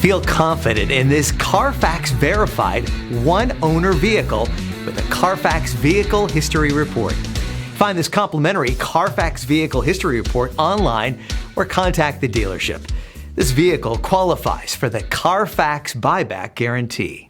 Feel confident in this Carfax verified one-owner vehicle with a Carfax Vehicle History Report. Find this complimentary Carfax Vehicle History Report online or contact the dealership. This vehicle qualifies for the Carfax Buyback Guarantee.